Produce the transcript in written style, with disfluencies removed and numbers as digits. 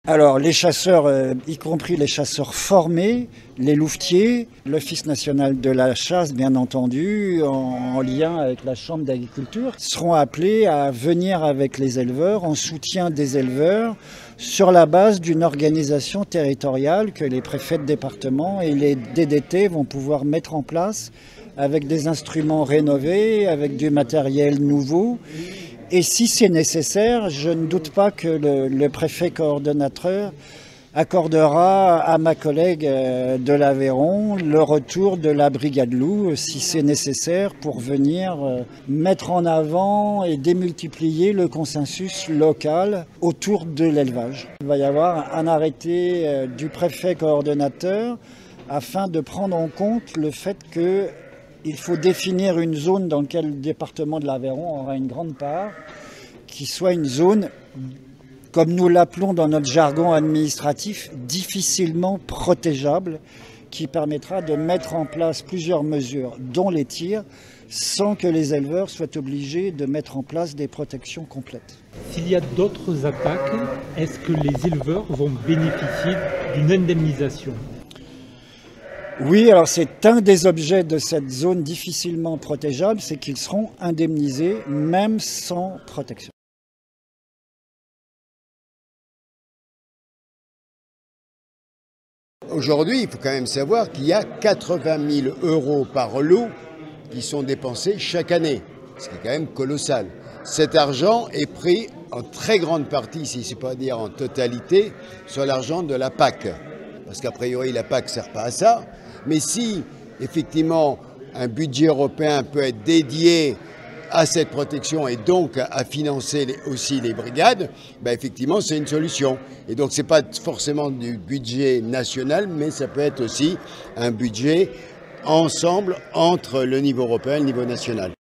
Alors les chasseurs, y compris les chasseurs formés, les louvetiers, l'Office national de la chasse bien entendu, en lien avec la Chambre d'agriculture, seront appelés à venir avec les éleveurs, en soutien des éleveurs, sur la base d'une organisation territoriale que les préfets de département et les DDT vont pouvoir mettre en place avec des instruments rénovés, avec du matériel nouveau. Et si c'est nécessaire, je ne doute pas que le préfet coordonnateur accordera à ma collègue de l'Aveyron le retour de la brigade loup, si c'est nécessaire, pour venir mettre en avant et démultiplier le consensus local autour de l'élevage. Il va y avoir un arrêté du préfet coordonnateur afin de prendre en compte le fait que il faut définir une zone dans laquelle le département de l'Aveyron aura une grande part, qui soit une zone, comme nous l'appelons dans notre jargon administratif, difficilement protégeable, qui permettra de mettre en place plusieurs mesures, dont les tirs, sans que les éleveurs soient obligés de mettre en place des protections complètes. S'il y a d'autres attaques, est-ce que les éleveurs vont bénéficier d'une indemnisation ? Oui, alors c'est un des objets de cette zone difficilement protégeable, c'est qu'ils seront indemnisés même sans protection. Aujourd'hui, il faut quand même savoir qu'il y a 80 000 € par lot qui sont dépensés chaque année, ce qui est quand même colossal. Cet argent est pris en très grande partie, si ce n'est pas dire en totalité, sur l'argent de la PAC. Parce qu'a priori, la PAC ne sert pas à ça. Mais si, effectivement, un budget européen peut être dédié à cette protection et donc à financer aussi les brigades, ben effectivement, c'est une solution. Et donc, ce n'est pas forcément du budget national, mais ça peut être aussi un budget ensemble entre le niveau européen et le niveau national.